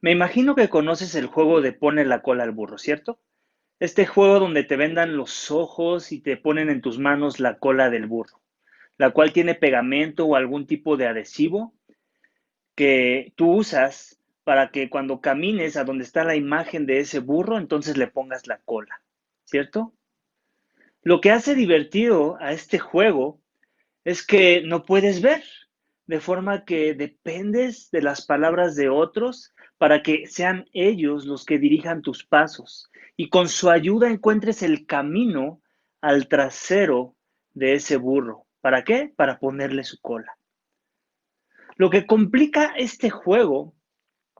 Me imagino que conoces el juego de pone la cola al burro, ¿cierto? Este juego donde te vendan los ojos y te ponen en tus manos la cola del burro, la cual tiene pegamento o algún tipo de adhesivo que tú usas para que cuando camines a donde está la imagen de ese burro, entonces le pongas la cola, ¿cierto? Lo que hace divertido a este juego es que no puedes ver, de forma que dependes de las palabras de otros para que sean ellos los que dirijan tus pasos y con su ayuda encuentres el camino al trasero de ese burro. ¿Para qué? Para ponerle su cola. Lo que complica este juego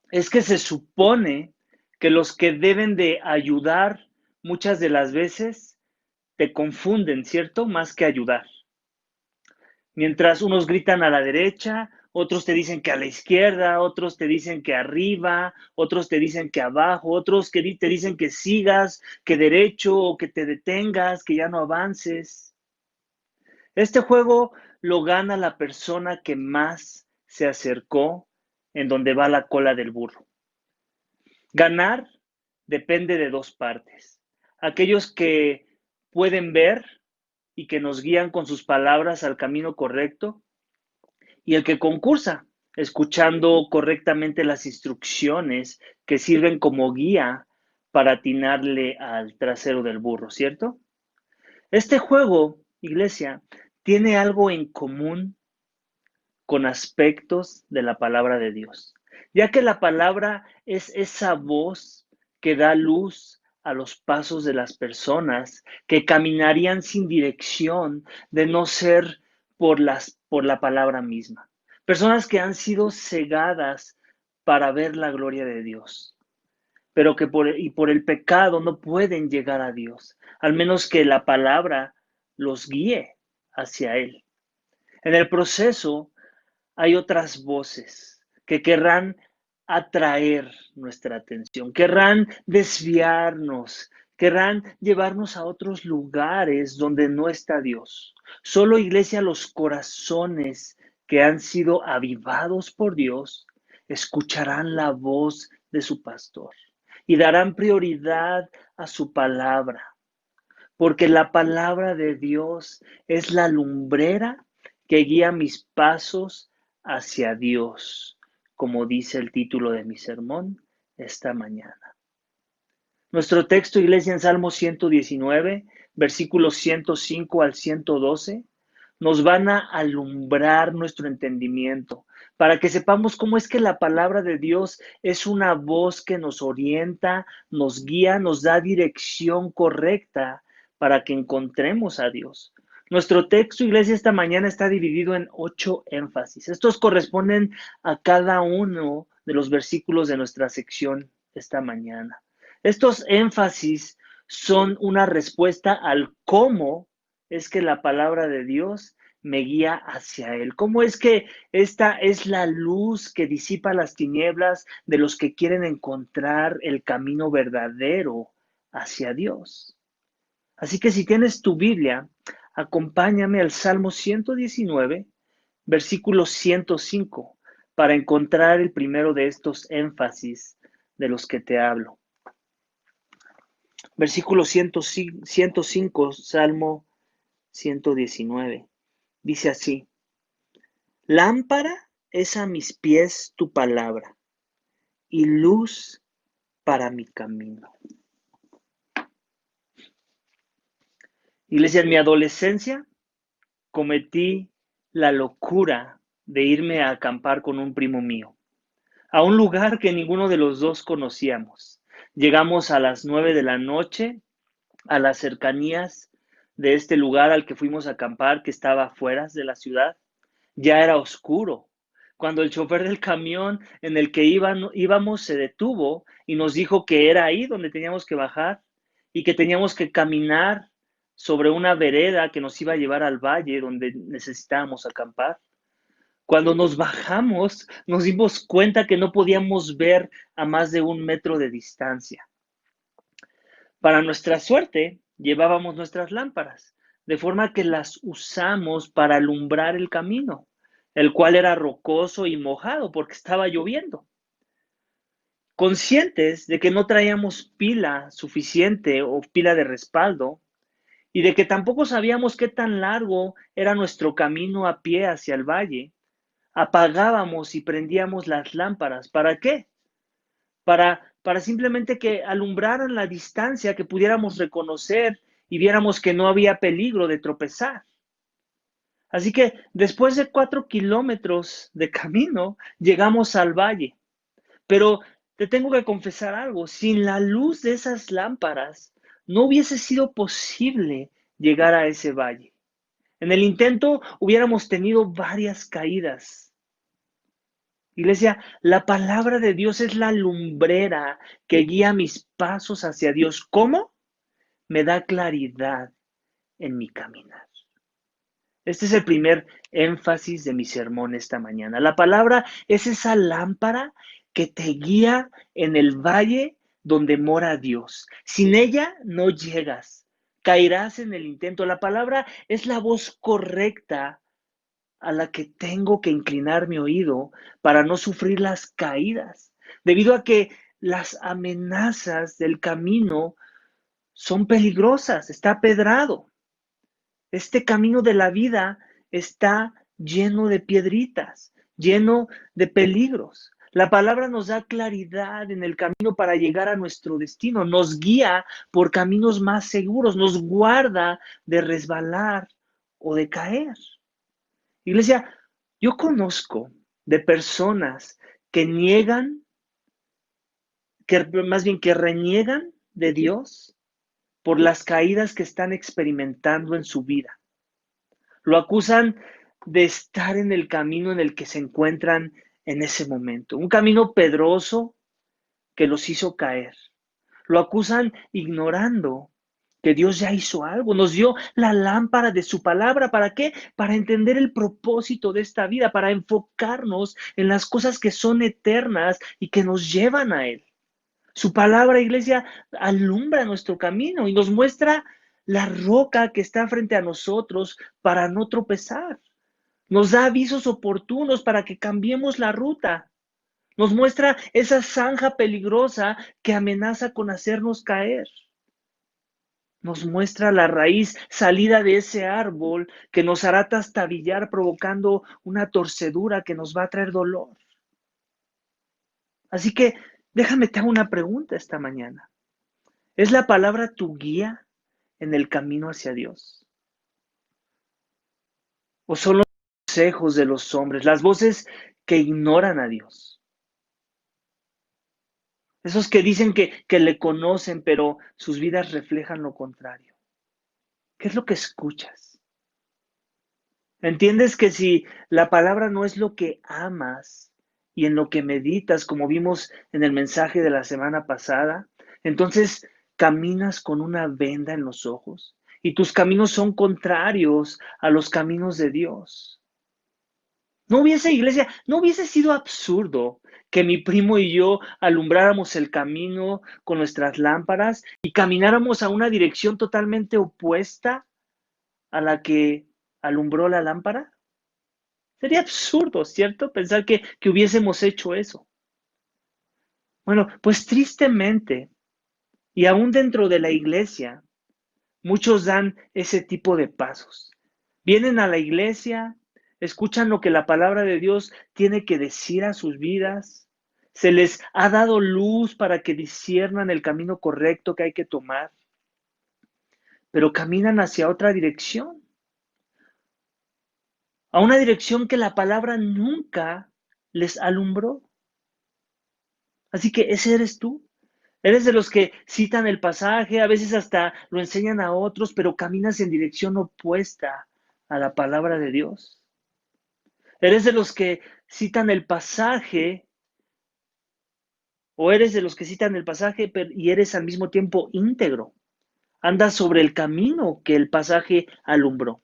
es que se supone que los que deben de ayudar muchas de las veces te confunden, ¿cierto? Más que ayudar. Mientras unos gritan a la derecha, otros te dicen que a la izquierda, otros te dicen que arriba, otros te dicen que abajo, otros que te dicen que sigas, que derecho o que te detengas, que ya no avances. Este juego lo gana la persona que más se acercó en donde va la cola del burro. Ganar depende de dos partes. Aquellos que pueden ver y que nos guían con sus palabras al camino correcto, y el que concursa, escuchando correctamente las instrucciones que sirven como guía para atinarle al trasero del burro, ¿cierto? Este juego, iglesia, tiene algo en común con aspectos de la palabra de Dios, ya que la palabra es esa voz que da luz a los pasos de las personas que caminarían sin dirección de no ser por la palabra misma. Personas que han sido cegadas para ver la gloria de Dios, pero que por el pecado no pueden llegar a Dios, al menos que la palabra los guíe hacia Él. En el proceso, hay otras voces que querrán atraer nuestra atención, querrán desviarnos, querrán llevarnos a otros lugares donde no está Dios. Solo, iglesia, los corazones que han sido avivados por Dios escucharán la voz de su pastor y darán prioridad a su palabra, porque la palabra de Dios es la lumbrera que guía mis pasos hacia Dios, como dice el título de mi sermón esta mañana. Nuestro texto, iglesia, en Salmo 119, versículos 105 al 112, nos van a alumbrar nuestro entendimiento para que sepamos cómo es que la palabra de Dios es una voz que nos orienta, nos guía, nos da dirección correcta para que encontremos a Dios. Nuestro texto, iglesia, esta mañana está dividido en 8 énfasis. Estos corresponden a cada uno de los versículos de nuestra sección esta mañana. Estos énfasis son una respuesta al cómo es que la palabra de Dios me guía hacia Él. ¿Cómo es que esta es la luz que disipa las tinieblas de los que quieren encontrar el camino verdadero hacia Dios? Así que si tienes tu Biblia, acompáñame al Salmo 119, versículo 105, para encontrar el primero de estos énfasis de los que te hablo. Versículo 105, Salmo 119. Dice así: lámpara es a mis pies tu palabra y luz para mi camino. Iglesia, en mi adolescencia cometí la locura de irme a acampar con un primo mío, a un lugar que ninguno de los dos conocíamos. Llegamos a las 9 de la noche a las cercanías de este lugar al que fuimos a acampar, que estaba afuera de la ciudad. Ya era oscuro, cuando el chofer del camión en el que íbamos se detuvo y nos dijo que era ahí donde teníamos que bajar y que teníamos que caminar sobre una vereda que nos iba a llevar al valle donde necesitábamos acampar. Cuando nos bajamos, nos dimos cuenta que no podíamos ver a más de 1 metro de distancia. Para nuestra suerte, llevábamos nuestras lámparas, de forma que las usamos para alumbrar el camino, el cual era rocoso y mojado porque estaba lloviendo. conscientes de que no traíamos pila suficiente o pila de respaldo y de que tampoco sabíamos qué tan largo era nuestro camino a pie hacia el valle, apagábamos y prendíamos las lámparas. ¿Para qué? Para simplemente que alumbraran la distancia, que pudiéramos reconocer y viéramos que no había peligro de tropezar. Así que después de 4 kilómetros de camino, llegamos al valle. Pero te tengo que confesar algo, sin la luz de esas lámparas, no hubiese sido posible llegar a ese valle. En el intento hubiéramos tenido varias caídas. Iglesia, la palabra de Dios es la lumbrera que guía mis pasos hacia Dios. ¿Cómo? Me da claridad en mi caminar. Este es el primer énfasis de mi sermón esta mañana. La palabra es esa lámpara que te guía en el valle donde mora Dios. Sin ella no llegas, caerás en el intento. La palabra es la voz correcta a la que tengo que inclinar mi oído para no sufrir las caídas, debido a que las amenazas del camino son peligrosas, está pedrado. Este camino de la vida está lleno de piedritas, lleno de peligros. La palabra nos da claridad en el camino para llegar a nuestro destino, nos guía por caminos más seguros, nos guarda de resbalar o de caer. Iglesia, yo conozco de personas que niegan, que más bien que reniegan de Dios por las caídas que están experimentando en su vida. Lo acusan de estar en el camino en el que se encuentran en ese momento, un camino pedroso que los hizo caer. Lo acusan ignorando que Dios ya hizo algo, nos dio la lámpara de su palabra. ¿Para qué? Para entender el propósito de esta vida, para enfocarnos en las cosas que son eternas y que nos llevan a Él. Su palabra, iglesia, alumbra nuestro camino y nos muestra la roca que está frente a nosotros para no tropezar. Nos da avisos oportunos para que cambiemos la ruta. Nos muestra esa zanja peligrosa que amenaza con hacernos caer. Nos muestra la raíz salida de ese árbol que nos hará trastabillar provocando una torcedura que nos va a traer dolor. Así que déjame te hago una pregunta esta mañana. ¿Es la palabra tu guía en el camino hacia Dios? ¿O son los consejos de los hombres, las voces que ignoran a Dios? Esos que dicen que le conocen, pero sus vidas reflejan lo contrario. ¿Qué es lo que escuchas? ¿Entiendes que si la palabra no es lo que amas y en lo que meditas, como vimos en el mensaje de la semana pasada, entonces caminas con una venda en los ojos y tus caminos son contrarios a los caminos de Dios? Iglesia, no hubiese sido absurdo que mi primo y yo alumbráramos el camino con nuestras lámparas y camináramos a una dirección totalmente opuesta a la que alumbró la lámpara. Sería absurdo, ¿cierto? Pensar que hubiésemos hecho eso. Bueno, pues tristemente, y aún dentro de la iglesia, muchos dan ese tipo de pasos. Vienen a la iglesia, escuchan lo que la palabra de Dios tiene que decir a sus vidas, se les ha dado luz para que disciernan el camino correcto que hay que tomar, pero caminan hacia otra dirección, a una dirección que la palabra nunca les alumbró. Así que ese eres tú. Eres de los que citan el pasaje, a veces hasta lo enseñan a otros, pero caminas en dirección opuesta a la palabra de Dios. Eres de los que citan el pasaje, o eres de los que citan el pasaje y eres al mismo tiempo íntegro. Andas sobre el camino que el pasaje alumbró.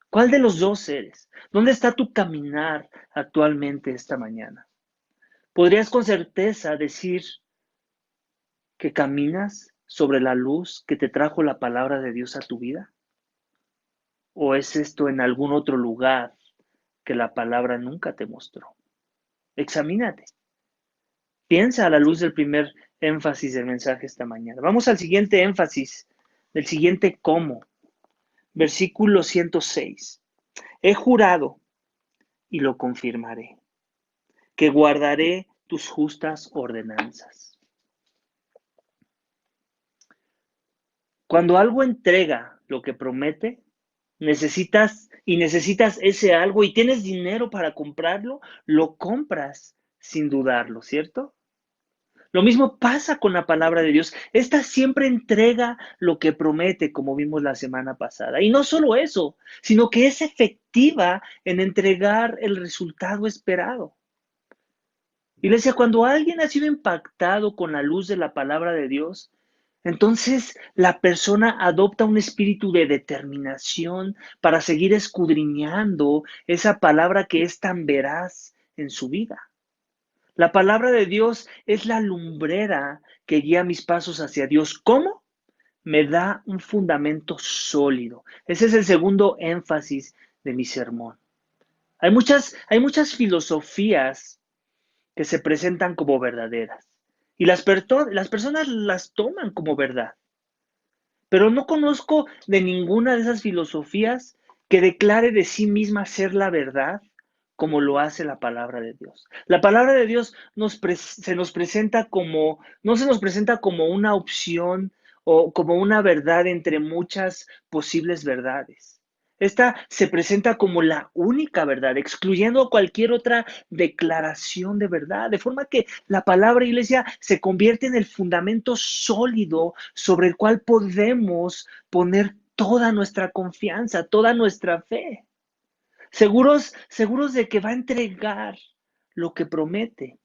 ¿Cuál de los dos eres? ¿Dónde está tu caminar actualmente esta mañana? ¿Podrías con certeza decir que caminas sobre la luz que te trajo la palabra de Dios a tu vida? ¿O es esto en algún otro lugar que la palabra nunca te mostró? Examínate. Piensa a la luz del primer énfasis del mensaje esta mañana. Vamos al siguiente énfasis, del siguiente cómo. Versículo 106. He jurado y lo confirmaré, que guardaré tus justas ordenanzas. Cuando algo entrega lo que promete, necesitas ese algo y tienes dinero para comprarlo, lo compras sin dudarlo, ¿cierto? Lo mismo pasa con la palabra de Dios. Esta siempre entrega lo que promete, como vimos la semana pasada. Y no solo eso, sino que es efectiva en entregar el resultado esperado. Iglesia, cuando alguien ha sido impactado con la luz de la palabra de Dios, entonces la persona adopta un espíritu de determinación para seguir escudriñando esa palabra que es tan veraz en su vida. La palabra de Dios es la lumbrera que guía mis pasos hacia Dios. ¿Cómo? Me da un fundamento sólido. Ese es el segundo énfasis de mi sermón. Hay muchas filosofías que se presentan como verdaderas y las personas las toman como verdad. Pero no conozco de ninguna de esas filosofías que declare de sí misma ser la verdad como lo hace la palabra de Dios. La palabra de Dios se nos presenta como, no se nos presenta como una opción o como una verdad entre muchas posibles verdades. Esta se presenta como la única verdad, excluyendo cualquier otra declaración de verdad, de forma que la palabra, iglesia, se convierte en el fundamento sólido sobre el cual podemos poner toda nuestra confianza, toda nuestra fe, seguros de que va a entregar lo que promete.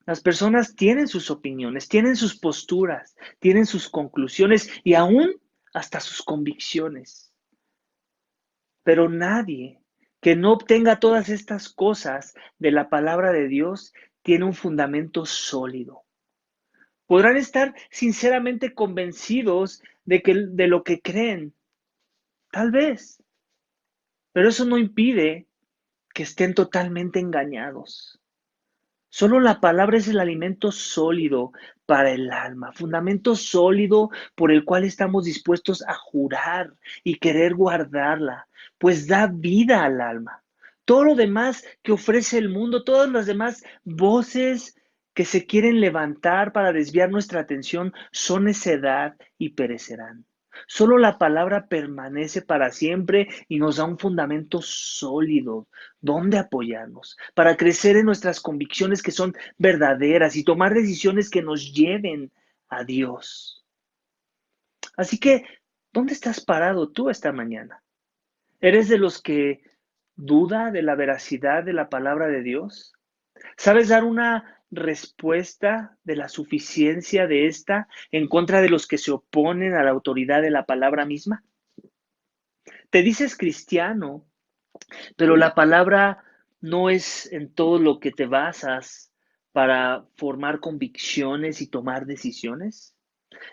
Las personas tienen sus opiniones, tienen sus posturas, tienen sus conclusiones y aún hasta sus convicciones. Pero nadie que no obtenga todas estas cosas de la palabra de Dios tiene un fundamento sólido. Podrán estar sinceramente convencidos de lo que creen, tal vez, pero eso no impide que estén totalmente engañados. Solo la palabra es el alimento sólido para el alma, fundamento sólido por el cual estamos dispuestos a jurar y querer guardarla, pues da vida al alma. Todo lo demás que ofrece el mundo, todas las demás voces que se quieren levantar para desviar nuestra atención son necedad y perecerán. Solo la palabra permanece para siempre y nos da un fundamento sólido donde apoyarnos para crecer en nuestras convicciones que son verdaderas y tomar decisiones que nos lleven a Dios. Así que, ¿dónde estás parado tú esta mañana? ¿Eres de los que duda de la veracidad de la palabra de Dios? ¿Sabes dar una respuesta de la suficiencia de esta en contra de los que se oponen a la autoridad de la palabra misma? Te dices cristiano, pero la palabra no es en todo lo que te basas para formar convicciones y tomar decisiones.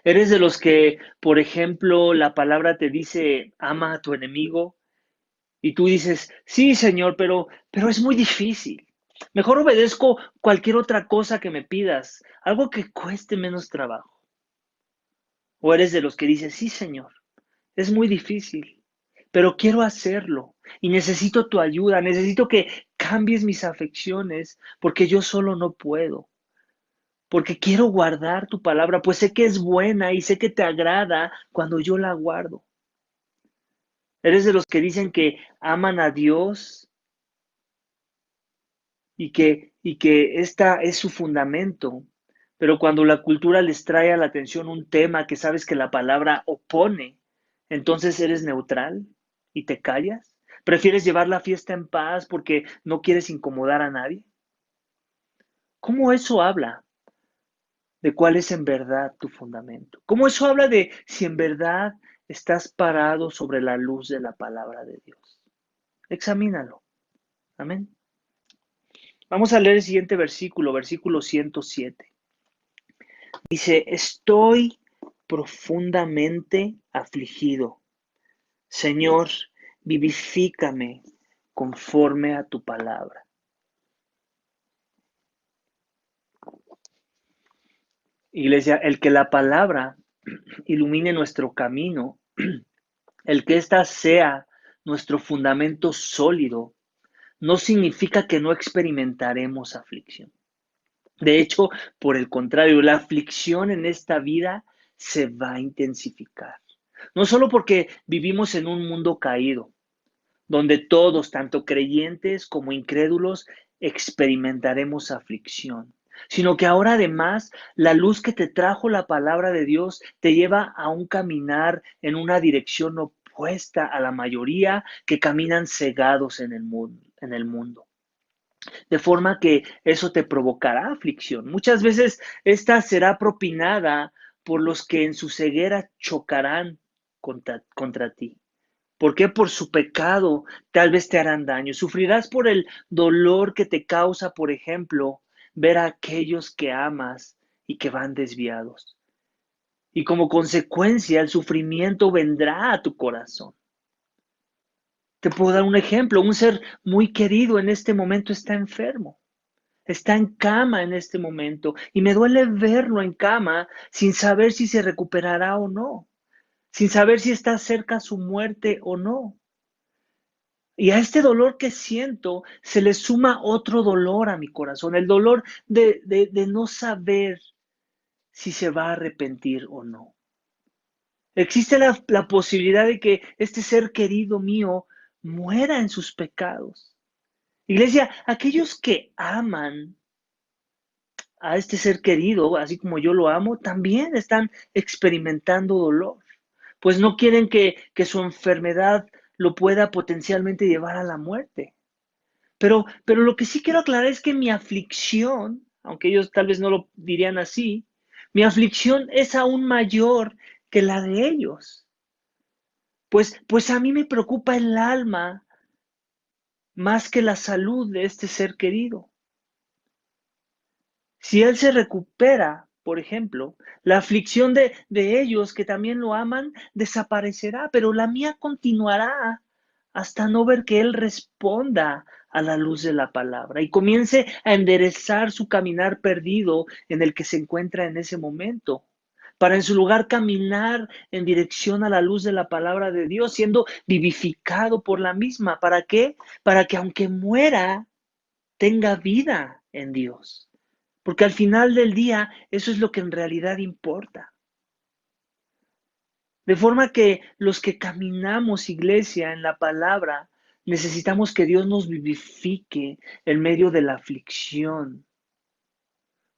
¿Eres de los que, por ejemplo, la palabra te dice ama a tu enemigo y tú dices, sí, Señor, pero es muy difícil? Mejor obedezco cualquier otra cosa que me pidas, algo que cueste menos trabajo. ¿O eres de los que dices, sí, Señor, es muy difícil, pero quiero hacerlo y necesito tu ayuda, necesito que cambies mis afecciones porque yo solo no puedo, porque quiero guardar tu palabra, pues sé que es buena y sé que te agrada cuando yo la guardo? Eres de los que dicen que aman a Dios y que esta es su fundamento, pero cuando la cultura les trae a la atención un tema que sabes que la palabra opone, entonces eres neutral y te callas. ¿Prefieres llevar la fiesta en paz porque no quieres incomodar a nadie? ¿Cómo eso habla de cuál es en verdad tu fundamento? ¿Cómo eso habla de si en verdad estás parado sobre la luz de la palabra de Dios? Examínalo. Amén. Vamos a leer el siguiente versículo, versículo 107. Dice, estoy profundamente afligido. Señor, vivifícame conforme a tu palabra. Iglesia, el que la palabra ilumine nuestro camino, el que ésta sea nuestro fundamento sólido, no significa que no experimentaremos aflicción. De hecho, por el contrario, la aflicción en esta vida se va a intensificar. No solo porque vivimos en un mundo caído, donde todos, tanto creyentes como incrédulos, experimentaremos aflicción, sino que ahora además la luz que te trajo la palabra de Dios te lleva a un caminar en una dirección opuesta a la mayoría que caminan cegados en el mundo. De forma que eso te provocará aflicción. Muchas veces esta será propinada por los que en su ceguera chocarán contra ti. ¿Por qué? Por su pecado tal vez te harán daño. Sufrirás por el dolor que te causa, por ejemplo, ver a aquellos que amas y que van desviados. Y como consecuencia, el sufrimiento vendrá a tu corazón. Te puedo dar un ejemplo. Un ser muy querido en este momento está enfermo. Está en cama en este momento y me duele verlo en cama sin saber si se recuperará o no, sin saber si está cerca su muerte o no. Y a este dolor que siento se le suma otro dolor a mi corazón, el dolor de no saber si se va a arrepentir o no. Existe la posibilidad de que este ser querido mío muera en sus pecados. Iglesia, aquellos que aman a este ser querido, así como yo lo amo, también están experimentando dolor, pues no quieren que su enfermedad lo pueda potencialmente llevar a la muerte. Pero lo que sí quiero aclarar es que mi aflicción, aunque ellos tal vez no lo dirían así, mi aflicción es aún mayor que la de ellos. Pues a mí me preocupa el alma más que la salud de este ser querido. Si él se recupera, por ejemplo, la aflicción de ellos que también lo aman desaparecerá, pero la mía continuará hasta no ver que él responda a la luz de la palabra y comience a enderezar su caminar perdido en el que se encuentra en ese momento, para en su lugar caminar en dirección a la luz de la palabra de Dios, siendo vivificado por la misma. ¿Para qué? Para que aunque muera, tenga vida en Dios. Porque al final del día, eso es lo que en realidad importa. De forma que los que caminamos, iglesia, en la palabra, necesitamos que Dios nos vivifique en medio de la aflicción.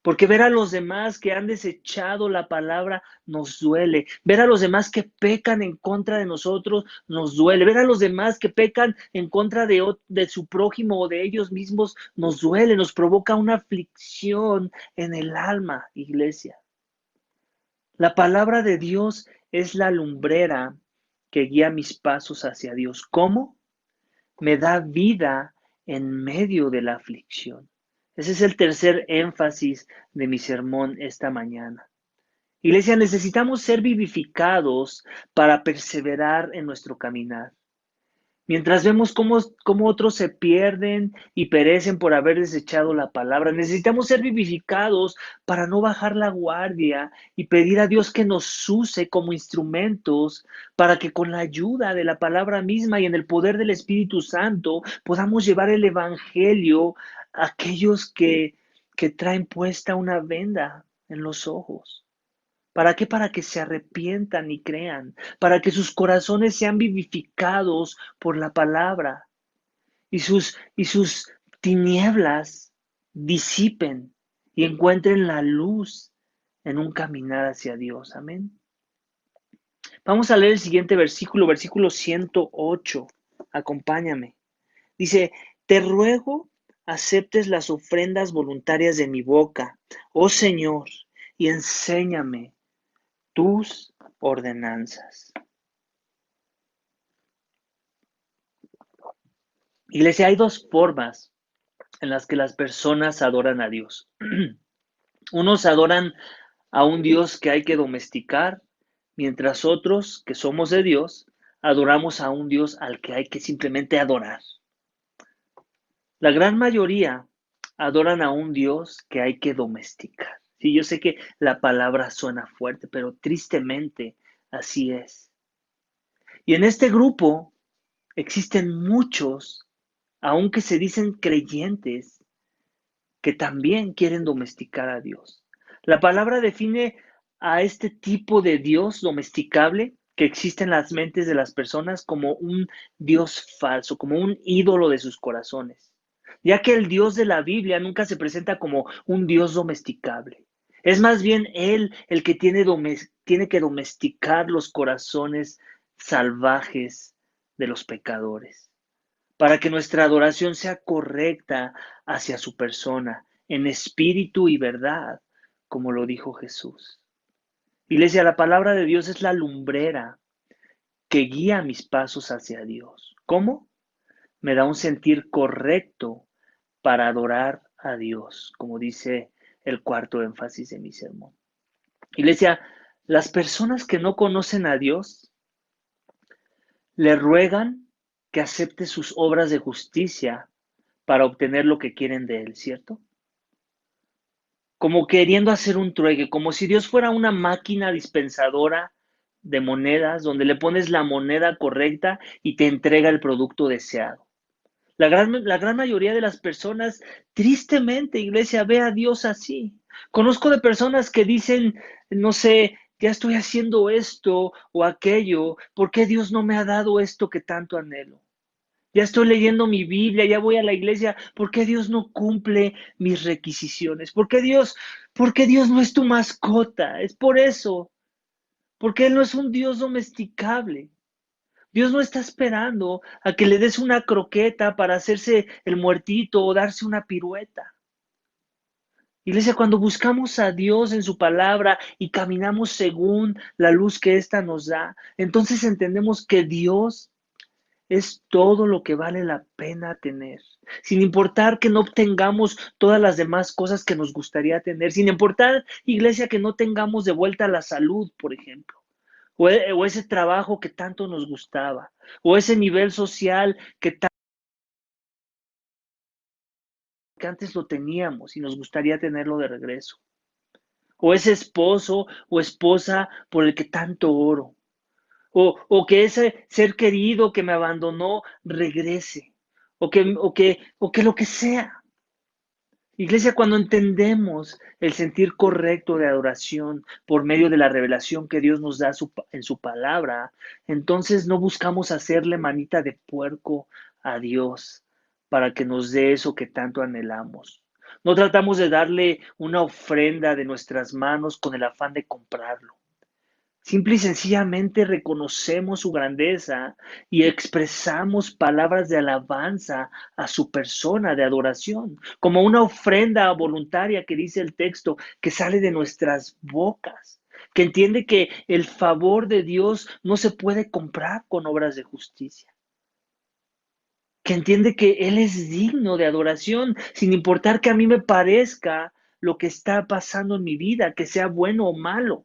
Porque ver a los demás que han desechado la palabra nos duele. Ver a los demás que pecan en contra de nosotros nos duele. Ver a los demás que pecan en contra de su prójimo o de ellos mismos nos duele. Nos provoca una aflicción en el alma, iglesia. La palabra de Dios es la lumbrera que guía mis pasos hacia Dios. ¿Cómo? Me da vida en medio de la aflicción. Ese es el tercer énfasis de mi sermón esta mañana. Iglesia, necesitamos ser vivificados para perseverar en nuestro caminar. Mientras vemos cómo otros se pierden y perecen por haber desechado la palabra, necesitamos ser vivificados para no bajar la guardia y pedir a Dios que nos use como instrumentos para que con la ayuda de la palabra misma y en el poder del Espíritu Santo podamos llevar el Evangelio a aquellos que traen puesta una venda en los ojos. ¿Para qué? Para que se arrepientan y crean, para que sus corazones sean vivificados por la palabra y sus tinieblas disipen y encuentren la luz en un caminar hacia Dios. Amén. Vamos a leer el siguiente versículo, versículo 108. Acompáñame. Dice, te ruego aceptes las ofrendas voluntarias de mi boca, oh Señor, y enséñame tus ordenanzas. Iglesia, hay dos formas en las que las personas adoran a Dios. Unos adoran a un Dios que hay que domesticar, mientras otros, que somos de Dios, adoramos a un Dios al que hay que simplemente adorar. La gran mayoría adoran a un Dios que hay que domesticar. Sí, yo sé que la palabra suena fuerte, pero tristemente así es. Y en este grupo existen muchos, aunque se dicen creyentes, que también quieren domesticar a Dios. La palabra define a este tipo de Dios domesticable que existe en las mentes de las personas como un Dios falso, como un ídolo de sus corazones, ya que el Dios de la Biblia nunca se presenta como un Dios domesticable. Es más bien Él el que tiene que domesticar los corazones salvajes de los pecadores para que nuestra adoración sea correcta hacia su persona, en espíritu y verdad, como lo dijo Jesús. Iglesia, la palabra de Dios es la lumbrera que guía mis pasos hacia Dios. ¿Cómo? Me da un sentir correcto para adorar a Dios, como dice el cuarto énfasis de mi sermón. Iglesia, las personas que no conocen a Dios le ruegan que acepte sus obras de justicia para obtener lo que quieren de él, ¿cierto? Como queriendo hacer un trueque, como si Dios fuera una máquina dispensadora de monedas, donde le pones la moneda correcta y te entrega el producto deseado. La gran mayoría de las personas, tristemente, iglesia, ve a Dios así. Conozco de personas que dicen, no sé, ya estoy haciendo esto o aquello, ¿por qué Dios no me ha dado esto que tanto anhelo? Ya estoy leyendo mi Biblia, ya voy a la iglesia. ¿Por qué Dios no cumple mis requisiciones? Por qué Dios no es tu mascota? Es por eso. Porque Él no es un Dios domesticable. Dios no está esperando a que le des una croqueta para hacerse el muertito o darse una pirueta. Iglesia, cuando buscamos a Dios en su palabra y caminamos según la luz que ésta nos da, entonces entendemos que Dios es todo lo que vale la pena tener, sin importar que no obtengamos todas las demás cosas que nos gustaría tener, sin importar, iglesia, que no tengamos de vuelta la salud, por ejemplo, o ese trabajo que tanto nos gustaba, o ese nivel social que antes lo teníamos y nos gustaría tenerlo de regreso, o ese esposo o esposa por el que tanto oro, o que ese ser querido que me abandonó regrese, o que lo que sea. Iglesia, cuando entendemos el sentir correcto de adoración por medio de la revelación que Dios nos da en su palabra, entonces no buscamos hacerle manita de puerco a Dios para que nos dé eso que tanto anhelamos. No tratamos de darle una ofrenda de nuestras manos con el afán de comprarlo. Simple y sencillamente reconocemos su grandeza y expresamos palabras de alabanza a su persona, de adoración, como una ofrenda voluntaria que dice el texto, que sale de nuestras bocas, que entiende que el favor de Dios no se puede comprar con obras de justicia, que entiende que Él es digno de adoración, sin importar que a mí me parezca lo que está pasando en mi vida, que sea bueno o malo.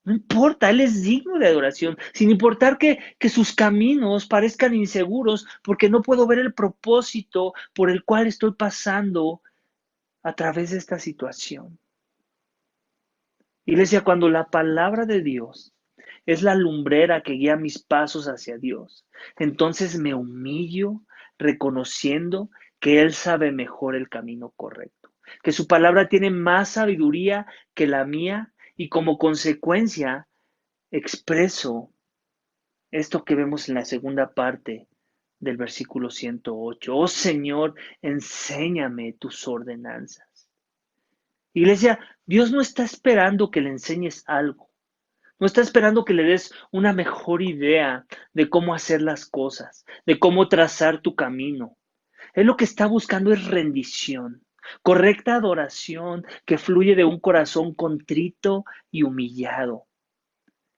No importa, Él es digno de adoración, sin importar que sus caminos parezcan inseguros, porque no puedo ver el propósito por el cual estoy pasando a través de esta situación. Iglesia, cuando la palabra de Dios es la lumbrera que guía mis pasos hacia Dios, entonces me humillo reconociendo que Él sabe mejor el camino correcto, que su palabra tiene más sabiduría que la mía y como consecuencia expreso esto que vemos en la segunda parte del versículo 108. Oh Señor, enséñame tus ordenanzas. Iglesia, Dios no está esperando que le enseñes algo. No está esperando que le des una mejor idea de cómo hacer las cosas, de cómo trazar tu camino. Él lo que está buscando es rendición, correcta adoración que fluye de un corazón contrito y humillado,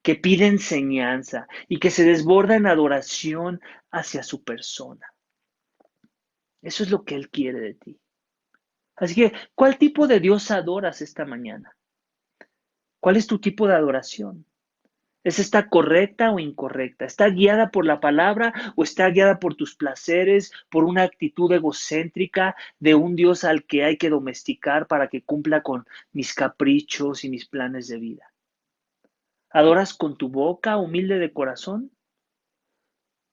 que pide enseñanza y que se desborda en adoración hacia su persona. Eso es lo que Él quiere de ti. Así que, ¿cuál tipo de Dios adoras esta mañana? ¿Cuál es tu tipo de adoración? ¿Es esta correcta o incorrecta? ¿Está guiada por la palabra o está guiada por tus placeres, por una actitud egocéntrica de un Dios al que hay que domesticar para que cumpla con mis caprichos y mis planes de vida? ¿Adoras con tu boca, humilde de corazón?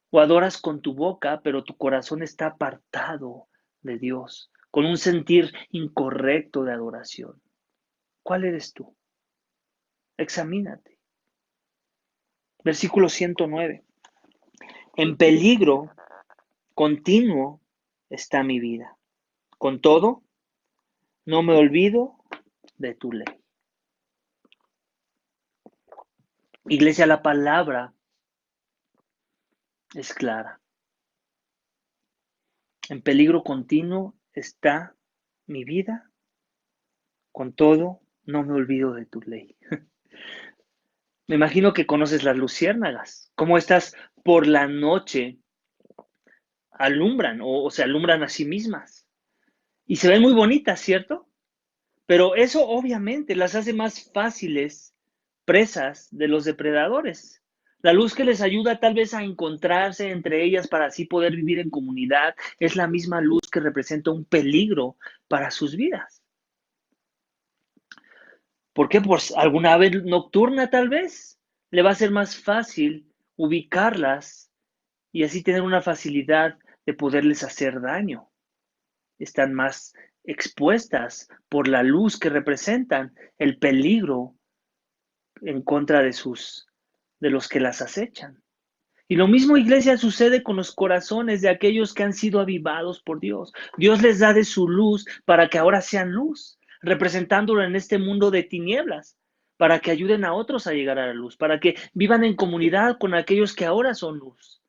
¿O adoras con tu boca, pero tu corazón está apartado de Dios, con un sentir incorrecto de adoración? ¿Cuál eres tú? Examínate. Versículo 109. En peligro continuo está mi vida. Con todo, no me olvido de tu ley. Iglesia, la palabra es clara. En peligro continuo está mi vida. Con todo, no me olvido de tu ley. Me imagino que conoces las luciérnagas, cómo estas por la noche alumbran o se alumbran a sí mismas. Y se ven muy bonitas, ¿cierto? Pero eso obviamente las hace más fáciles presas de los depredadores. La luz que les ayuda tal vez a encontrarse entre ellas para así poder vivir en comunidad es la misma luz que representa un peligro para sus vidas. ¿Por qué? Pues alguna ave nocturna tal vez le va a ser más fácil ubicarlas y así tener una facilidad de poderles hacer daño. Están más expuestas por la luz que representan el peligro en contra de los que las acechan. Y lo mismo, iglesia, sucede con los corazones de aquellos que han sido avivados por Dios. Dios les da de su luz para que ahora sean luz, representándolo en este mundo de tinieblas, para que ayuden a otros a llegar a la luz, para que vivan en comunidad con aquellos que ahora son luz.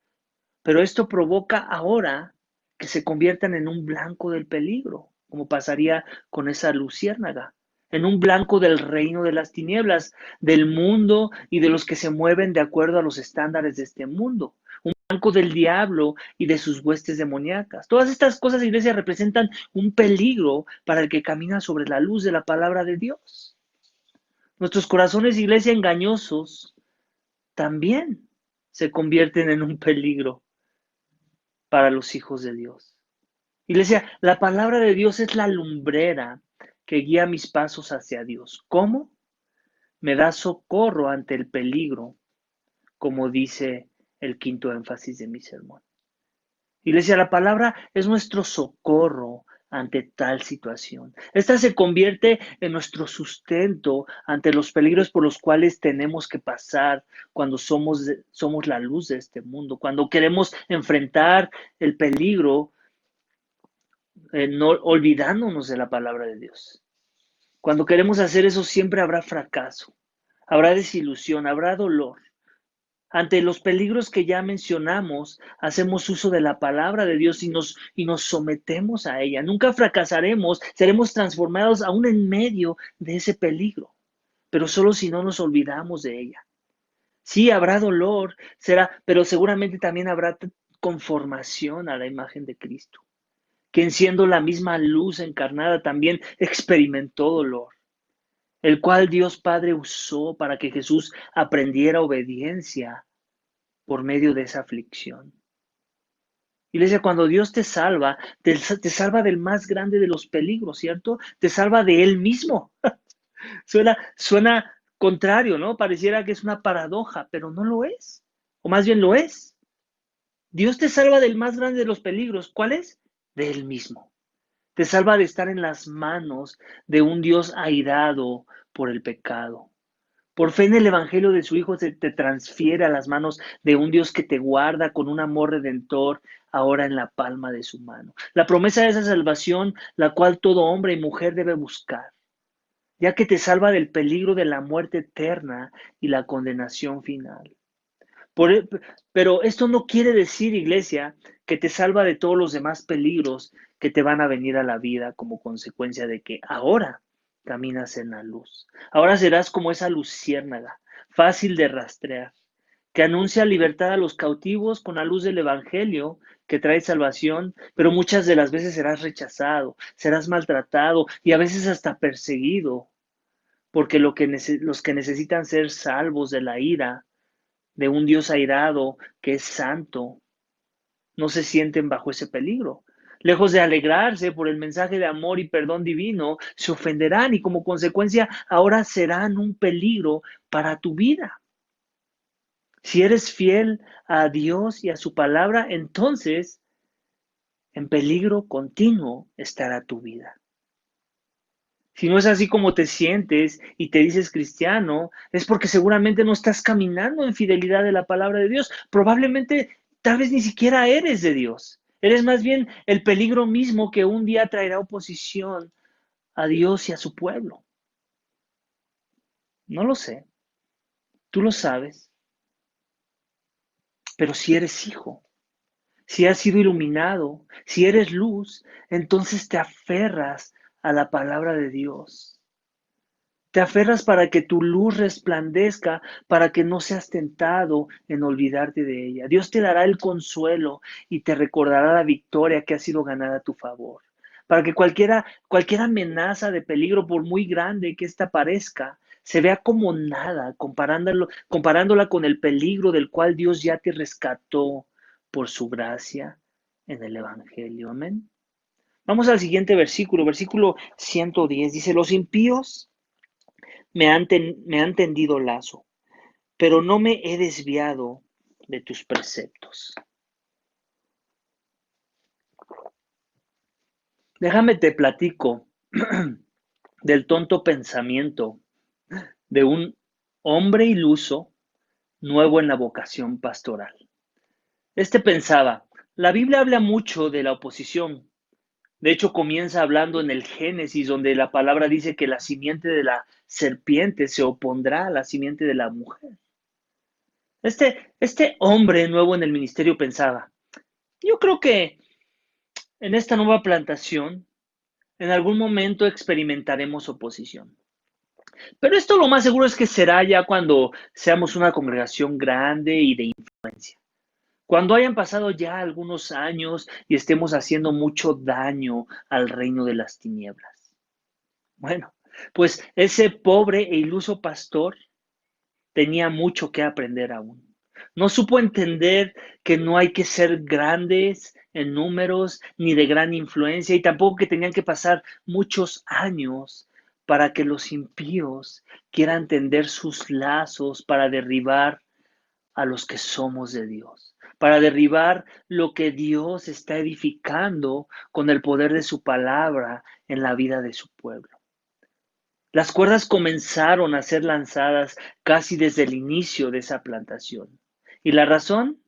Pero esto provoca ahora que se conviertan en un blanco del peligro, como pasaría con esa luciérnaga, en un blanco del reino de las tinieblas, del mundo y de los que se mueven de acuerdo a los estándares de este mundo, un blanco del diablo y de sus huestes demoníacas. Todas estas cosas, iglesia, representan un peligro para el que camina sobre la luz de la palabra de Dios. Nuestros corazones, iglesia, engañosos, también se convierten en un peligro para los hijos de Dios. Iglesia, la palabra de Dios es la lumbrera que guía mis pasos hacia Dios. ¿Cómo? Me da socorro ante el peligro, como dice el quinto énfasis de mi sermón. Iglesia, la palabra es nuestro socorro ante tal situación. Esta se convierte en nuestro sustento ante los peligros por los cuales tenemos que pasar cuando somos la luz de este mundo, cuando queremos enfrentar el peligro no olvidándonos de la palabra de Dios. Cuando queremos hacer eso siempre habrá fracaso, habrá desilusión, habrá dolor. Ante los peligros que ya mencionamos, hacemos uso de la palabra de Dios y nos sometemos a ella. Nunca fracasaremos, seremos transformados aún en medio de ese peligro, pero solo si no nos olvidamos de ella. Sí, habrá dolor, pero seguramente también habrá conformación a la imagen de Cristo, quien siendo la misma luz encarnada también experimentó dolor, el cual Dios Padre usó para que Jesús aprendiera obediencia por medio de esa aflicción. Iglesia, cuando Dios te salva del más grande de los peligros, ¿cierto? Te salva de Él mismo. Suena contrario, ¿no? Pareciera que es una paradoja, pero no lo es. O más bien lo es. Dios te salva del más grande de los peligros. ¿Cuál es? De Él mismo. Te salva de estar en las manos de un Dios airado por el pecado. Por fe en el Evangelio de su Hijo se te transfiere a las manos de un Dios que te guarda con un amor redentor ahora en la palma de su mano. La promesa de esa salvación, la cual todo hombre y mujer debe buscar, ya que te salva del peligro de la muerte eterna y la condenación final. Por, pero esto no quiere decir, iglesia, que te salva de todos los demás peligros que te van a venir a la vida como consecuencia de que ahora caminas en la luz. Ahora serás como esa luciérnaga, fácil de rastrear, que anuncia libertad a los cautivos con la luz del Evangelio que trae salvación, pero muchas de las veces serás rechazado, serás maltratado y a veces hasta perseguido, porque los que necesitan ser salvos de la ira de un Dios airado que es santo, no se sienten bajo ese peligro. Lejos de alegrarse por el mensaje de amor y perdón divino, se ofenderán y como consecuencia ahora serán un peligro para tu vida. Si eres fiel a Dios y a su palabra, entonces en peligro continuo estará tu vida. Si no es así como te sientes y te dices cristiano, es porque seguramente no estás caminando en fidelidad de la palabra de Dios. Probablemente, tal vez ni siquiera eres de Dios. Eres más bien el peligro mismo que un día traerá oposición a Dios y a su pueblo. No lo sé, tú lo sabes, pero si eres hijo, si has sido iluminado, si eres luz, entonces te aferras a la palabra de Dios. Te aferras para que tu luz resplandezca, para que no seas tentado en olvidarte de ella. Dios te dará el consuelo y te recordará la victoria que ha sido ganada a tu favor. Para que cualquier amenaza de peligro, por muy grande que ésta parezca, se vea como nada, comparándola con el peligro del cual Dios ya te rescató por su gracia en el Evangelio. Amén. Vamos al siguiente versículo, versículo 110. Dice, los impíos me han tendido lazo, pero no me he desviado de tus preceptos. Déjame te platico del tonto pensamiento de un hombre iluso nuevo en la vocación pastoral. Este pensaba, la Biblia habla mucho de la oposición. De hecho, comienza hablando en el Génesis, donde la palabra dice que la simiente de la serpiente se opondrá a la simiente de la mujer. Este hombre nuevo en el ministerio pensaba, yo creo que en esta nueva plantación, en algún momento experimentaremos oposición. Pero esto lo más seguro es que será ya cuando seamos una congregación grande y de influencia. Cuando hayan pasado ya algunos años y estemos haciendo mucho daño al reino de las tinieblas. Bueno, pues ese pobre e iluso pastor tenía mucho que aprender aún. No supo entender que no hay que ser grandes en números ni de gran influencia y tampoco que tenían que pasar muchos años para que los impíos quieran tender sus lazos para derribar a los que somos de Dios, para derribar lo que Dios está edificando con el poder de su palabra en la vida de su pueblo. Las cuerdas comenzaron a ser lanzadas casi desde el inicio de esa plantación. ¿Y la razón?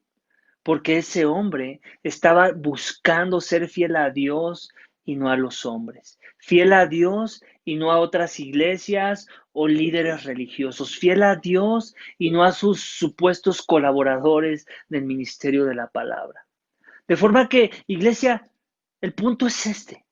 Porque ese hombre estaba buscando ser fiel a Dios y no a los hombres. Fiel a Dios y no a otras iglesias o líderes religiosos. Fiel a Dios y no a sus supuestos colaboradores del ministerio de la palabra. De forma que, iglesia, el punto es este.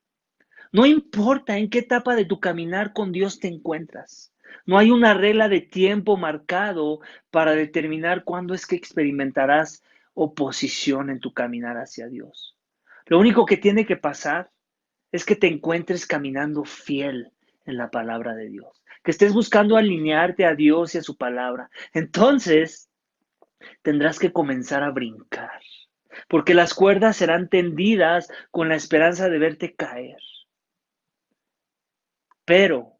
No importa en qué etapa de tu caminar con Dios te encuentras. No hay una regla de tiempo marcado para determinar cuándo es que experimentarás oposición en tu caminar hacia Dios. Lo único que tiene que pasar es que te encuentres caminando fiel en la palabra de Dios, que estés buscando alinearte a Dios y a su palabra. Entonces tendrás que comenzar a brincar, porque las cuerdas serán tendidas con la esperanza de verte caer. Pero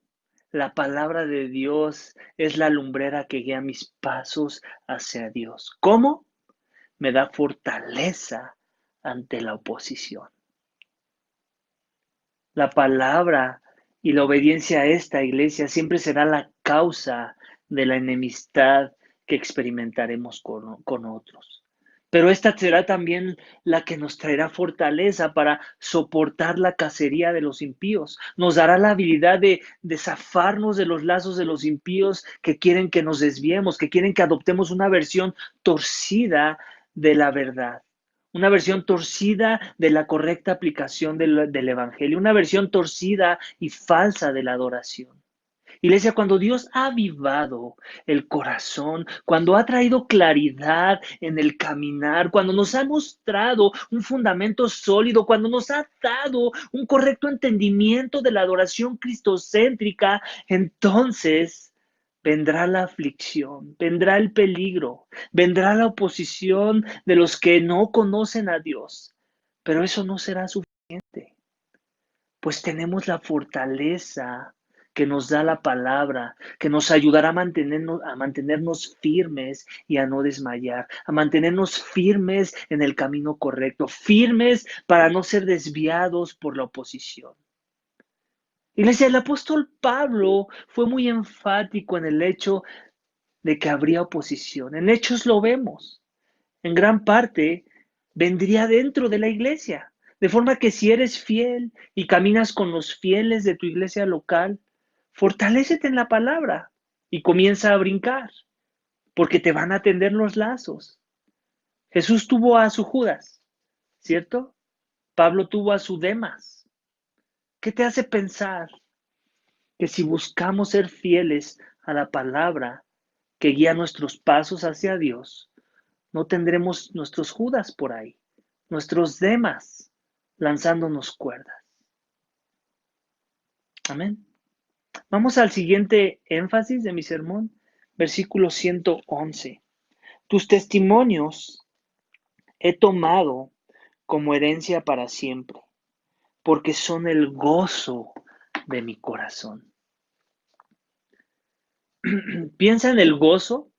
la palabra de Dios es la lumbrera que guía mis pasos hacia Dios. ¿Cómo? Me da fortaleza ante la oposición. La palabra y la obediencia a esta iglesia siempre será la causa de la enemistad que experimentaremos con otros. Pero esta será también la que nos traerá fortaleza para soportar la cacería de los impíos. Nos dará la habilidad de zafarnos de los lazos de los impíos que quieren que nos desviemos, que quieren que adoptemos una versión torcida de la verdad. Una versión torcida de la correcta aplicación del Evangelio, una versión torcida y falsa de la adoración. Iglesia, cuando Dios ha avivado el corazón, cuando ha traído claridad en el caminar, cuando nos ha mostrado un fundamento sólido, cuando nos ha dado un correcto entendimiento de la adoración cristocéntrica, entonces vendrá la aflicción, vendrá el peligro, vendrá la oposición de los que no conocen a Dios. Pero eso no será suficiente, pues tenemos la fortaleza que nos da la palabra, que nos ayudará a mantenernos firmes y a no desmayar, a mantenernos firmes en el camino correcto, firmes para no ser desviados por la oposición. Iglesia, el apóstol Pablo fue muy enfático en el hecho de que habría oposición. En Hechos lo vemos. En gran parte vendría dentro de la iglesia. De forma que si eres fiel y caminas con los fieles de tu iglesia local, fortalécete en la palabra y comienza a brincar, porque te van a tender los lazos. Jesús tuvo a su Judas, ¿cierto? Pablo tuvo a su Demas. ¿Qué te hace pensar que si buscamos ser fieles a la palabra que guía nuestros pasos hacia Dios, no tendremos nuestros Judas por ahí, nuestros Demas lanzándonos cuerdas? Amén. Vamos al siguiente énfasis de mi sermón, versículo 111. Tus testimonios he tomado como herencia para siempre, porque son el gozo de mi corazón. Piensa en el gozo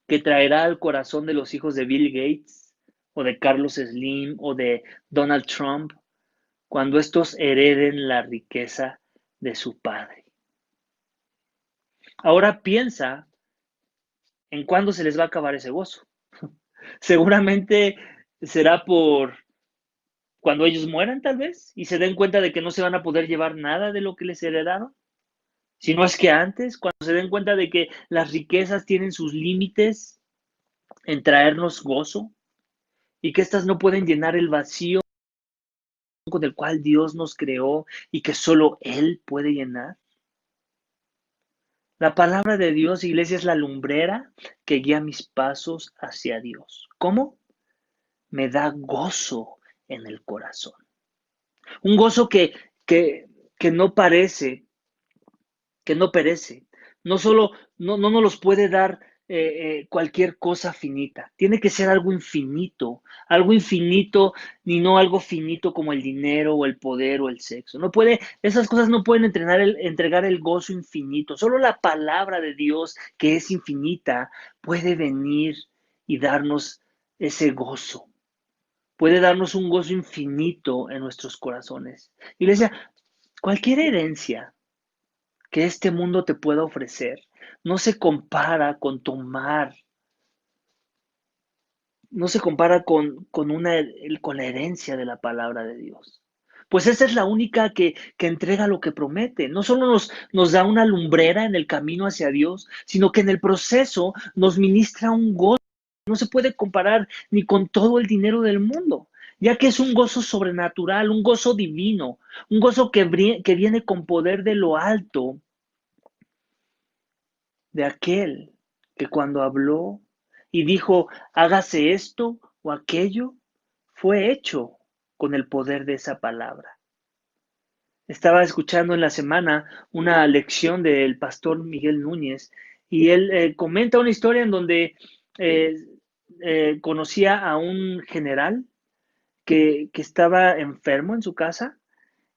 que traerá al corazón de los hijos de Bill Gates o de Carlos Slim o de Donald Trump cuando estos hereden la riqueza de su padre. Ahora piensa en cuándo se les va a acabar ese gozo. Seguramente será por cuando ellos mueran, tal vez, y se den cuenta de que no se van a poder llevar nada de lo que les heredaron. Si no es que antes, cuando se den cuenta de que las riquezas tienen sus límites en traernos gozo y que éstas no pueden llenar el vacío con el cual Dios nos creó y que solo Él puede llenar. La palabra de Dios, iglesia, es la lumbrera que guía mis pasos hacia Dios. ¿Cómo? Me da gozo en el corazón. Un gozo que no parece, que no perece. No solo, no nos los puede dar cualquier cosa finita. Tiene que ser algo infinito, ni no algo finito como el dinero o el poder o el sexo. No puede, esas cosas no pueden entregar el gozo infinito. Solo la palabra de Dios, que es infinita, puede venir y darnos ese gozo. Puede darnos un gozo infinito en nuestros corazones. Iglesia, cualquier herencia que este mundo te pueda ofrecer no se compara con tomar, no se compara con la herencia de la palabra de Dios. Pues esa es la única que entrega lo que promete. No solo nos da una lumbrera en el camino hacia Dios, sino que en el proceso nos ministra un gozo. No se puede comparar ni con todo el dinero del mundo, ya que es un gozo sobrenatural, un gozo divino, un gozo que viene con poder de lo alto, de aquel que cuando habló y dijo, hágase esto o aquello, fue hecho con el poder de esa palabra. Estaba escuchando en la semana una lección del pastor Miguel Núñez y él comenta una historia en donde eh, conocía a un general que estaba enfermo en su casa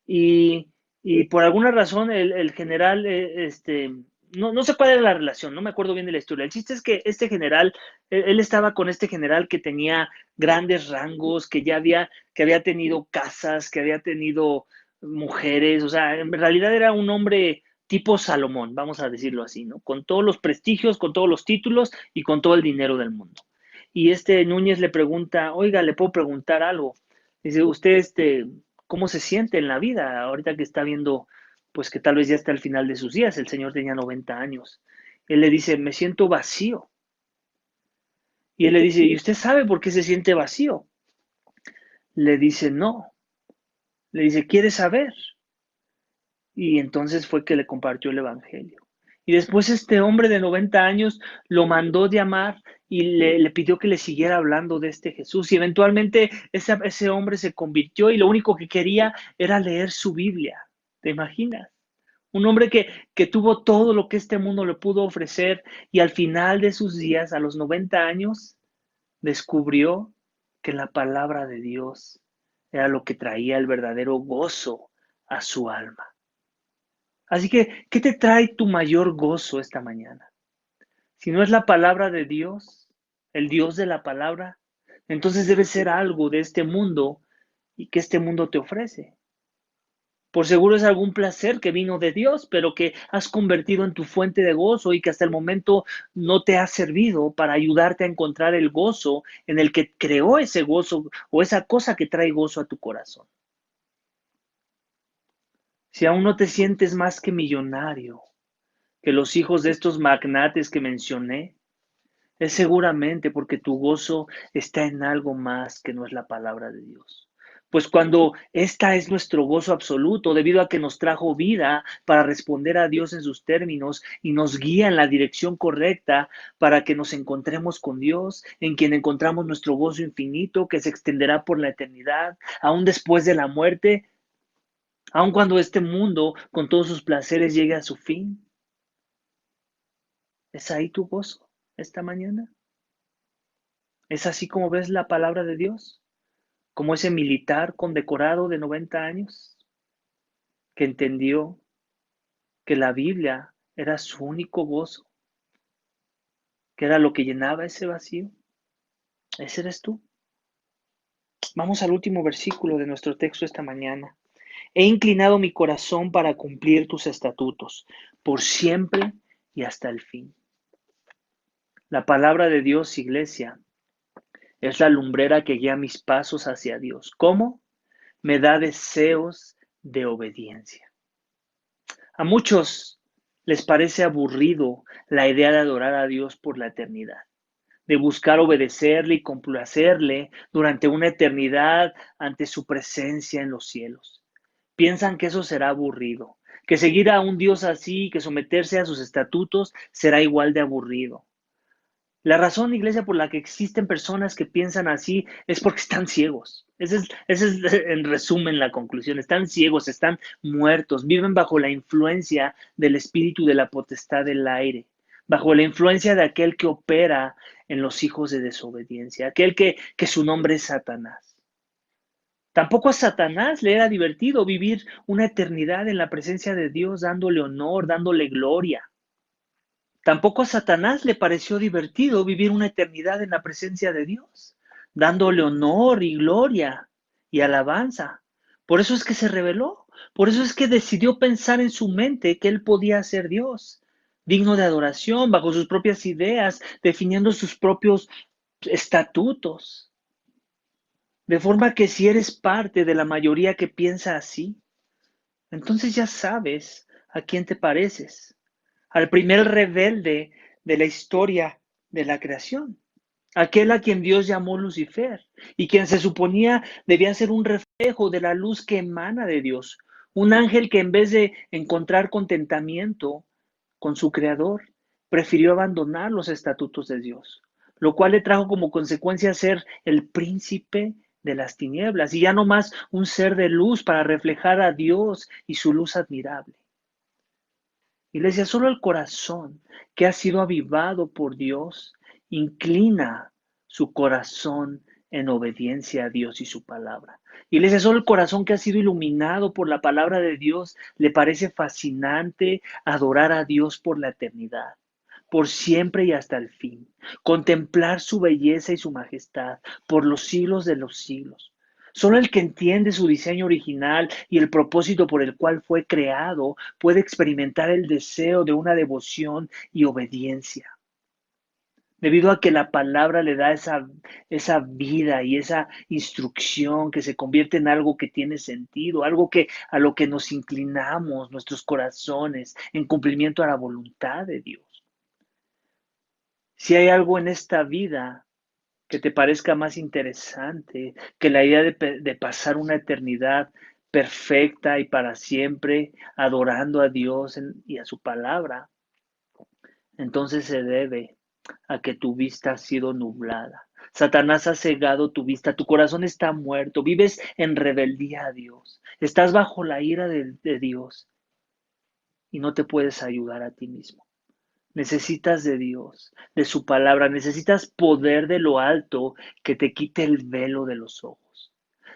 y, y por alguna razón el general, no sé cuál era la relación, no me acuerdo bien de la historia. El chiste es que este general, él estaba con este general que tenía grandes rangos, que había tenido casas, que había tenido mujeres, o sea, en realidad era un hombre tipo Salomón, vamos a decirlo así, ¿no? Con todos los prestigios, con todos los títulos y con todo el dinero del mundo. Y este Núñez le pregunta, oiga, ¿le puedo preguntar algo? Dice, usted, ¿cómo se siente en la vida ahorita que está viendo, pues que tal vez ya está al final de sus días? El señor tenía 90 años. Él le dice, me siento vacío. Y él le dice, ¿y usted sabe por qué se siente vacío? Le dice, no. Le dice, ¿quiere saber? Y entonces fue que le compartió el evangelio. Y después este hombre de 90 años lo mandó llamar y le pidió que le siguiera hablando de este Jesús. Y eventualmente ese hombre se convirtió y lo único que quería era leer su Biblia. ¿Te imaginas? Un hombre que tuvo todo lo que este mundo le pudo ofrecer y al final de sus días, a los 90 años, descubrió que la palabra de Dios era lo que traía el verdadero gozo a su alma. Así que, ¿qué te trae tu mayor gozo esta mañana? Si no es la palabra de Dios, el Dios de la palabra, entonces debe ser algo de este mundo y que este mundo te ofrece. Por seguro es algún placer que vino de Dios, pero que has convertido en tu fuente de gozo y que hasta el momento no te ha servido para ayudarte a encontrar el gozo en el que creó ese gozo o esa cosa que trae gozo a tu corazón. Si aún no te sientes más que millonario que los hijos de estos magnates que mencioné, es seguramente porque tu gozo está en algo más que no es la palabra de Dios. Pues cuando esta es nuestro gozo absoluto, debido a que nos trajo vida para responder a Dios en sus términos y nos guía en la dirección correcta para que nos encontremos con Dios, en quien encontramos nuestro gozo infinito que se extenderá por la eternidad, aún después de la muerte, aun cuando este mundo con todos sus placeres llegue a su fin. ¿Es ahí tu gozo esta mañana? ¿Es así como ves la palabra de Dios? Como ese militar condecorado de 90 años que entendió que la Biblia era su único gozo, que era lo que llenaba ese vacío. Ese eres tú. Vamos al último versículo de nuestro texto esta mañana. He inclinado mi corazón para cumplir tus estatutos, por siempre y hasta el fin. La palabra de Dios, iglesia, es la lumbrera que guía mis pasos hacia Dios. ¿Cómo? Me da deseos de obediencia. A muchos les parece aburrido la idea de adorar a Dios por la eternidad, de buscar obedecerle y complacerle durante una eternidad ante su presencia en los cielos. Piensan que eso será aburrido, que seguir a un Dios así, que someterse a sus estatutos será igual de aburrido. La razón, iglesia, por la que existen personas que piensan así es porque están ciegos. Ese es en resumen la conclusión. Están ciegos, están muertos, viven bajo la influencia del espíritu de la potestad del aire, bajo la influencia de aquel que opera en los hijos de desobediencia, aquel que su nombre es Satanás. Tampoco a Satanás le era divertido vivir una eternidad en la presencia de Dios, dándole honor, dándole gloria. Tampoco a Satanás le pareció divertido vivir una eternidad en la presencia de Dios, dándole honor y gloria y alabanza. Por eso es que se rebeló, por eso es que decidió pensar en su mente que él podía ser Dios, digno de adoración, bajo sus propias ideas, definiendo sus propios estatutos. De forma que si eres parte de la mayoría que piensa así, entonces ya sabes a quién te pareces, al primer rebelde de la historia de la creación, aquel a quien Dios llamó Lucifer y quien se suponía debía ser un reflejo de la luz que emana de Dios, un ángel que en vez de encontrar contentamiento con su creador, prefirió abandonar los estatutos de Dios, lo cual le trajo como consecuencia ser el príncipe de las tinieblas y ya no más un ser de luz para reflejar a Dios y su luz admirable. Iglesia, solo el corazón que ha sido avivado por Dios inclina su corazón en obediencia a Dios y su palabra. Iglesia, solo el corazón que ha sido iluminado por la palabra de Dios le parece fascinante adorar a Dios por la eternidad, por siempre y hasta el fin, contemplar su belleza y su majestad por los siglos de los siglos. Solo el que entiende su diseño original y el propósito por el cual fue creado puede experimentar el deseo de una devoción y obediencia. Debido a que la palabra le da esa vida y esa instrucción que se convierte en algo que tiene sentido, algo que a lo que nos inclinamos nuestros corazones en cumplimiento a la voluntad de Dios. Si hay algo en esta vida que te parezca más interesante que la idea de pasar una eternidad perfecta y para siempre adorando a Dios y a su palabra, entonces se debe a que tu vista ha sido nublada. Satanás ha cegado tu vista, tu corazón está muerto, vives en rebeldía a Dios, estás bajo la ira de Dios y no te puedes ayudar a ti mismo. Necesitas de Dios, de su palabra, necesitas poder de lo alto que te quite el velo de los ojos.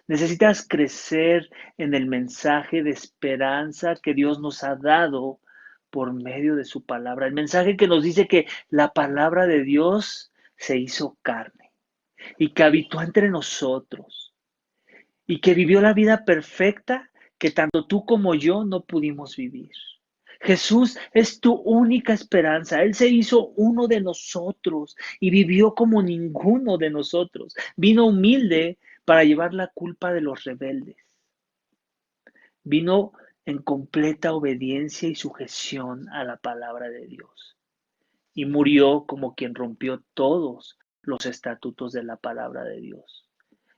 Necesitas crecer en el mensaje de esperanza que Dios nos ha dado por medio de su palabra. El mensaje que nos dice que la palabra de Dios se hizo carne y que habitó entre nosotros y que vivió la vida perfecta que tanto tú como yo no pudimos vivir. Jesús es tu única esperanza. Él se hizo uno de nosotros y vivió como ninguno de nosotros. Vino humilde para llevar la culpa de los rebeldes. Vino en completa obediencia y sujeción a la palabra de Dios. Y murió como quien rompió todos los estatutos de la palabra de Dios.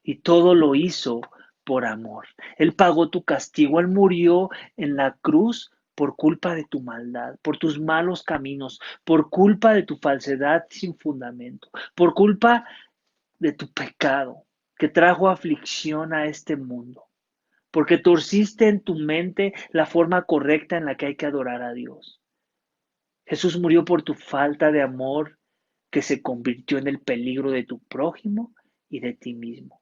Y todo lo hizo por amor. Él pagó tu castigo. Él murió en la cruz por culpa de tu maldad, por tus malos caminos, por culpa de tu falsedad sin fundamento, por culpa de tu pecado que trajo aflicción a este mundo, porque torciste en tu mente la forma correcta en la que hay que adorar a Dios. Jesús murió por tu falta de amor que se convirtió en el peligro de tu prójimo y de ti mismo,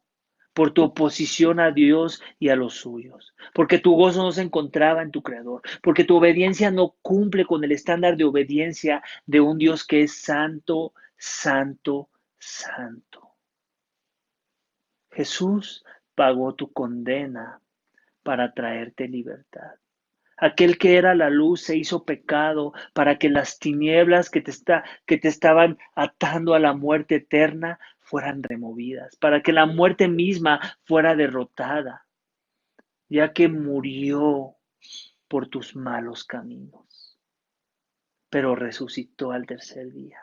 por tu oposición a Dios y a los suyos, porque tu gozo no se encontraba en tu Creador, porque tu obediencia no cumple con el estándar de obediencia de un Dios que es santo, santo, santo. Jesús pagó tu condena para traerte libertad. Aquel que era la luz se hizo pecado para que las tinieblas que te estaban atando a la muerte eterna fueran removidas, para que la muerte misma fuera derrotada, ya que murió por tus malos caminos, pero resucitó al tercer día,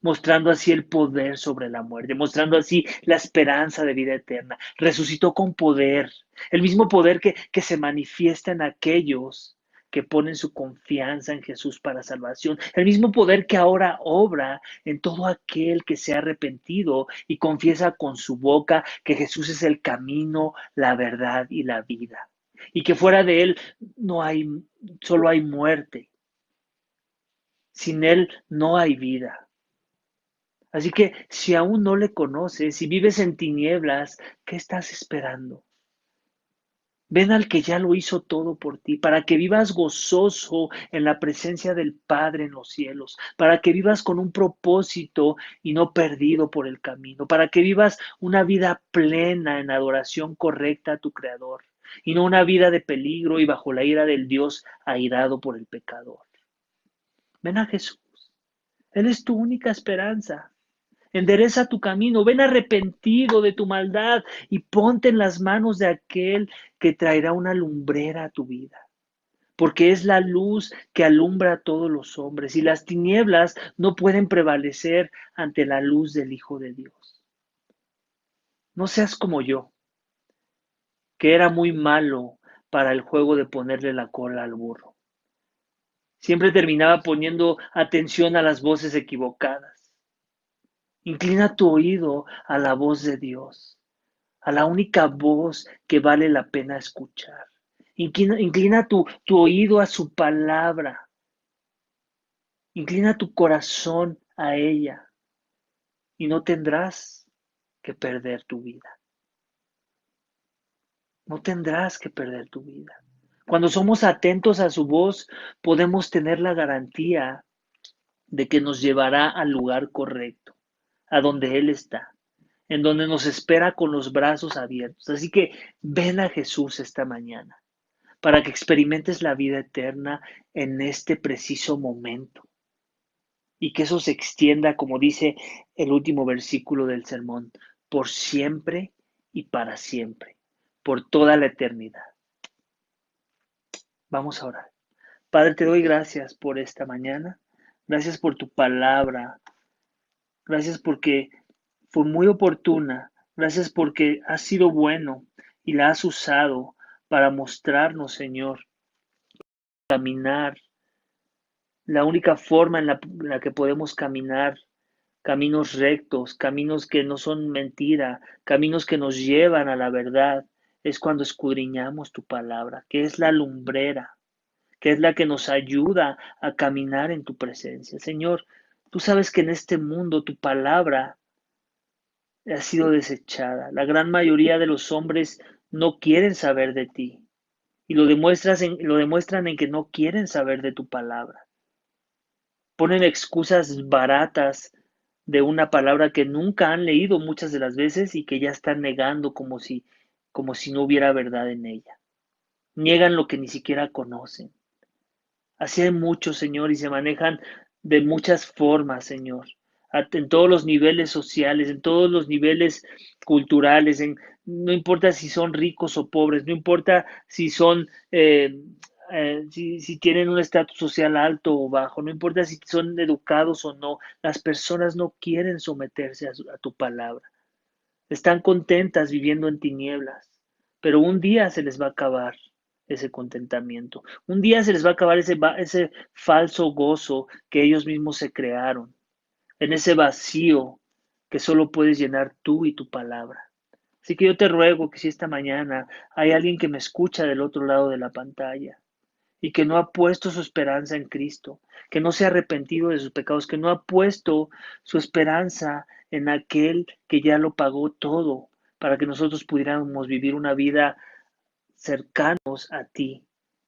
mostrando así el poder sobre la muerte, mostrando así la esperanza de vida eterna. Resucitó con poder, el mismo poder que se manifiesta en aquellos que ponen su confianza en Jesús para salvación, el mismo poder que ahora obra en todo aquel que se ha arrepentido y confiesa con su boca que Jesús es el camino, la verdad y la vida, y que fuera de él no hay, solo hay muerte. Sin él no hay vida. Así que si aún no le conoces, si vives en tinieblas, ¿qué estás esperando? Ven al que ya lo hizo todo por ti, para que vivas gozoso en la presencia del Padre en los cielos, para que vivas con un propósito y no perdido por el camino, para que vivas una vida plena en adoración correcta a tu Creador, y no una vida de peligro y bajo la ira del Dios airado por el pecador. Ven a Jesús. Él es tu única esperanza. Endereza tu camino, ven arrepentido de tu maldad y ponte en las manos de aquel que traerá una lumbrera a tu vida, porque es la luz que alumbra a todos los hombres y las tinieblas no pueden prevalecer ante la luz del Hijo de Dios. No seas como yo, que era muy malo para el juego de ponerle la cola al burro. Siempre terminaba poniendo atención a las voces equivocadas. Inclina tu oído a la voz de Dios, a la única voz que vale la pena escuchar. Inclina tu oído a su palabra. Inclina tu corazón a ella y no tendrás que perder tu vida. No tendrás que perder tu vida. Cuando somos atentos a su voz, podemos tener la garantía de que nos llevará al lugar correcto, a donde Él está, en donde nos espera con los brazos abiertos. Así que ven a Jesús esta mañana para que experimentes la vida eterna en este preciso momento y que eso se extienda, como dice el último versículo del sermón, por siempre y para siempre, por toda la eternidad. Vamos a orar. Padre, te doy gracias por esta mañana, gracias por tu palabra, gracias porque fue muy oportuna, gracias porque has sido bueno y la has usado para mostrarnos, Señor, caminar, la única forma en la que podemos caminar, caminos rectos, caminos que no son mentira, caminos que nos llevan a la verdad, es cuando escudriñamos tu palabra, que es la lumbrera, que es la que nos ayuda a caminar en tu presencia. Señor, tú sabes que en este mundo tu palabra ha sido desechada. La gran mayoría de los hombres no quieren saber de ti y lo demuestran en que no quieren saber de tu palabra. Ponen excusas baratas de una palabra que nunca han leído muchas de las veces y que ya están negando como si no hubiera verdad en ella. Niegan lo que ni siquiera conocen. Así hay muchos, Señor, y se manejan de muchas formas, Señor, en todos los niveles sociales, en todos los niveles culturales, no importa si son ricos o pobres, no importa si son, si tienen un estatus social alto o bajo, no importa si son educados o no, las personas no quieren someterse a tu palabra. Están contentas viviendo en tinieblas, pero un día se les va a acabar ese contentamiento. Un día se les va a acabar ese falso gozo que ellos mismos se crearon, en ese vacío que solo puedes llenar tú y tu palabra. Así que yo te ruego que si esta mañana hay alguien que me escucha del otro lado de la pantalla y que no ha puesto su esperanza en Cristo, que no se ha arrepentido de sus pecados, que no ha puesto su esperanza en aquel que ya lo pagó todo para que nosotros pudiéramos vivir una vida cercanos a ti,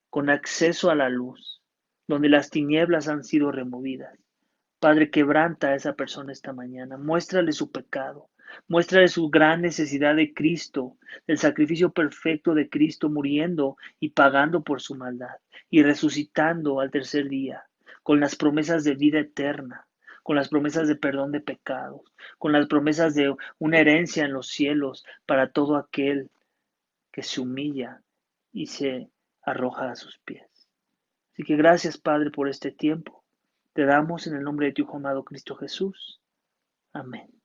con acceso a la luz, donde las tinieblas han sido removidas. Padre, quebranta a esa persona esta mañana, muéstrale su pecado, muéstrale su gran necesidad de Cristo, del sacrificio perfecto de Cristo muriendo y pagando por su maldad y resucitando al tercer día, con las promesas de vida eterna, con las promesas de perdón de pecados, con las promesas de una herencia en los cielos para todo aquel que se humilla y se arroja a sus pies. Así que gracias, Padre, por este tiempo. Te damos en el nombre de tu Hijo amado Cristo Jesús. Amén.